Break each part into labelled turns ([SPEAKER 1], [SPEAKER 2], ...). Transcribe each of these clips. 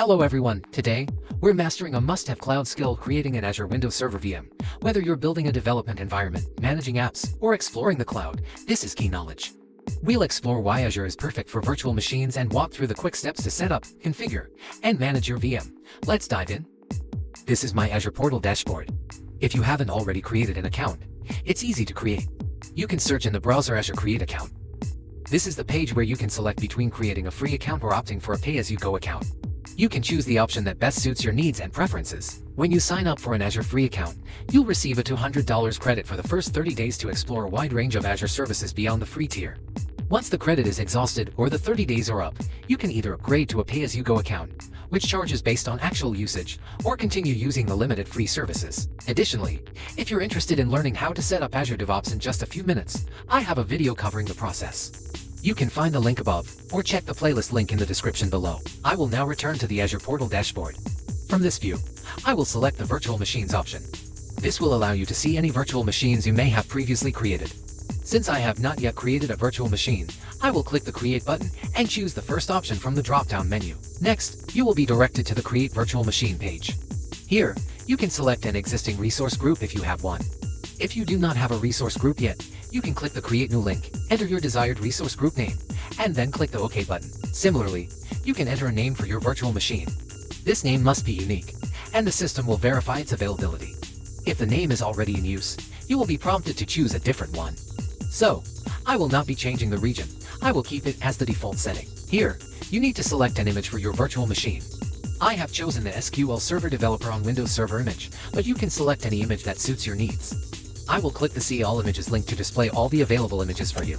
[SPEAKER 1] Hello everyone, today, we're mastering a must-have cloud skill creating an Azure Windows Server VM. Whether you're building a development environment, managing apps, or exploring the cloud, this is key knowledge. We'll explore why Azure is perfect for virtual machines and walk through the quick steps to set up, configure, and manage your VM. Let's dive in. This is my Azure portal dashboard. If you haven't already created an account, it's easy to create. You can search in the browser Azure Create Account. This is the page where you can select between creating a free account or opting for a pay-as-you-go account. You can choose the option that best suits your needs and preferences. When you sign up for an Azure free account, you'll receive a $200 credit for the first 30 days to explore a wide range of Azure services beyond the free tier. Once the credit is exhausted or the 30 days are up, you can either upgrade to a pay-as-you-go account, which charges based on actual usage, or continue using the limited free services. Additionally, if you're interested in learning how to set up Azure DevOps in just a few minutes, I have a video covering the process. You can find the link above, or check the playlist link in the description below. I will now return to the Azure portal dashboard. From this view, I will select the Virtual Machines option. This will allow you to see any virtual machines you may have previously created. Since I have not yet created a virtual machine, I will click the Create button and choose the first option from the drop-down menu. Next, you will be directed to the Create Virtual Machine page. Here, you can select an existing resource group if you have one. If you do not have a resource group yet, you can click the Create New link, enter your desired resource group name, and then click the OK button. Similarly, you can enter a name for your virtual machine. This name must be unique, and the system will verify its availability. If the name is already in use, you will be prompted to choose a different one. So, I will not be changing the region. I will keep it as the default setting. Here, you need to select an image for your virtual machine. I have chosen the SQL Server Developer on Windows Server image, but you can select any image that suits your needs. I will click the See All Images link to display all the available images for you.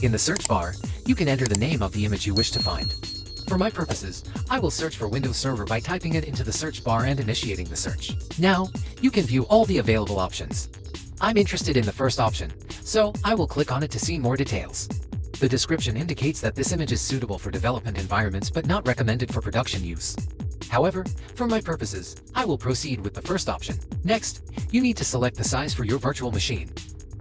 [SPEAKER 1] In the search bar, you can enter the name of the image you wish to find. For my purposes, I will search for Windows Server by typing it into the search bar and initiating the search. Now, you can view all the available options. I'm interested in the first option, so I will click on it to see more details. The description indicates that this image is suitable for development environments but not recommended for production use. However, for my purposes, I will proceed with the first option. Next, you need to select the size for your virtual machine.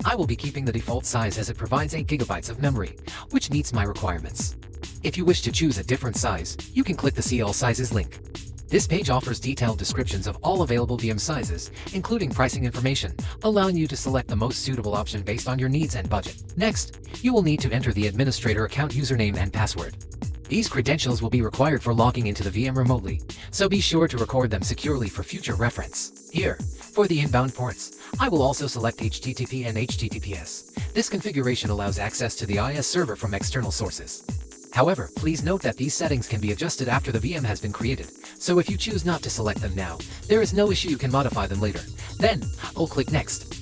[SPEAKER 1] I will be keeping the default size as it provides 8 GB of memory, which meets my requirements. If you wish to choose a different size, you can click the See All Sizes link. This page offers detailed descriptions of all available VM sizes, including pricing information, allowing you to select the most suitable option based on your needs and budget. Next, you will need to enter the administrator account username and password. These credentials will be required for logging into the VM remotely, so be sure to record them securely for future reference. Here, for the inbound ports, I will also select HTTP and HTTPS. This configuration allows access to the IS server from external sources. However, please note that these settings can be adjusted after the VM has been created, so if you choose not to select them now, there is no issue, you can modify them later. Then, I'll click Next.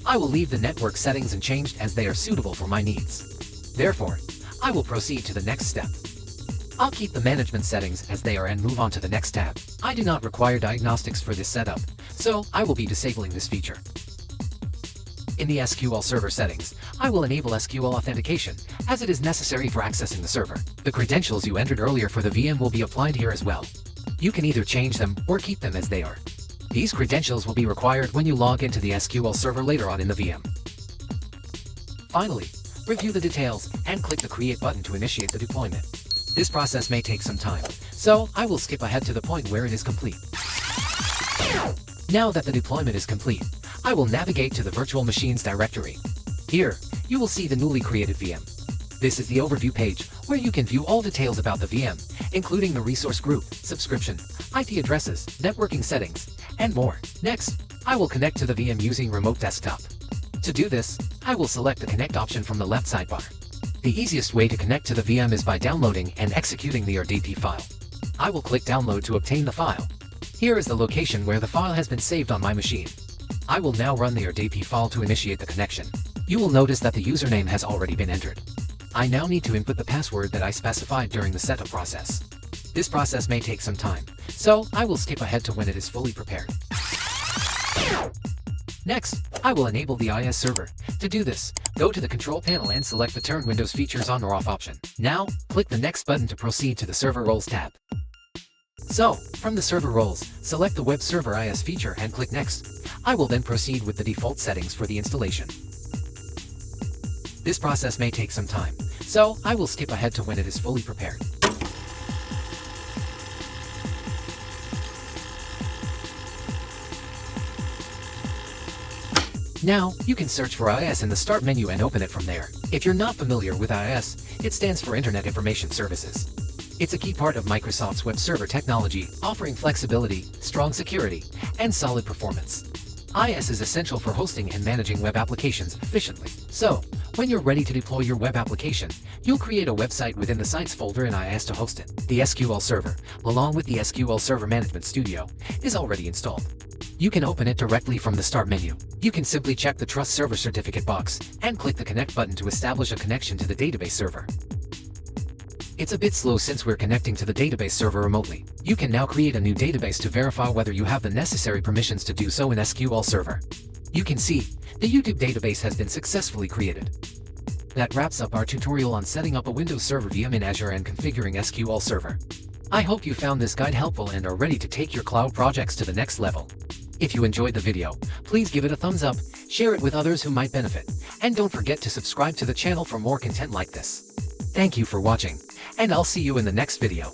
[SPEAKER 1] I will leave the network settings unchanged as they are suitable for my needs. Therefore, I will proceed to the next step. I'll keep the management settings as they are and move on to the next tab. I do not require diagnostics for this setup, so I will be disabling this feature. In the SQL Server settings, I will enable SQL authentication, as it is necessary for accessing the server. The credentials you entered earlier for the VM will be applied here as well. You can either change them or keep them as they are. These credentials will be required when you log into the SQL Server later on in the VM. Finally, review the details and click the Create button to initiate the deployment. This process may take some time, so I will skip ahead to the point where it is complete. Now that the deployment is complete, I will navigate to the Virtual Machines directory. Here, you will see the newly created VM. This is the overview page, where you can view all details about the VM, including the resource group, subscription, IP addresses, networking settings, and more. Next, I will connect to the VM using Remote Desktop. To do this, I will select the Connect option from the left sidebar. The easiest way to connect to the VM is by downloading and executing the RDP file. I will click Download to obtain the file. Here is the location where the file has been saved on my machine. I will now run the RDP file to initiate the connection. You will notice that the username has already been entered. I now need to input the password that I specified during the setup process. This process may take some time, so I will skip ahead to when it is fully prepared. Next, I will enable the IS server. To do this, go to the control panel and select the Turn Windows Features On or Off option. Now, click the Next button to proceed to the Server Roles tab. So, from the Server Roles, select the Web Server IS feature and click Next. I will then proceed with the default settings for the installation. This process may take some time, so I will skip ahead to when it is fully prepared. Now, you can search for IIS in the Start menu and open it from there. If you're not familiar with IIS, it stands for Internet Information Services. It's a key part of Microsoft's web server technology, offering flexibility, strong security, and solid performance. IIS is essential for hosting and managing web applications efficiently. So, when you're ready to deploy your web application, you'll create a website within the Sites folder in IIS to host it. The SQL Server, along with the SQL Server Management Studio, is already installed. You can open it directly from the Start menu. You can simply check the Trust Server Certificate box and click the Connect button to establish a connection to the database server. It's a bit slow since we're connecting to the database server remotely. You can now create a new database to verify whether you have the necessary permissions to do so in SQL Server. You can see, the YouTube database has been successfully created. That wraps up our tutorial on setting up a Windows Server VM in Azure and configuring SQL Server. I hope you found this guide helpful and are ready to take your cloud projects to the next level. If you enjoyed the video, please give it a thumbs up, share it with others who might benefit, and don't forget to subscribe to the channel for more content like this. Thank you for watching, and I'll see you in the next video.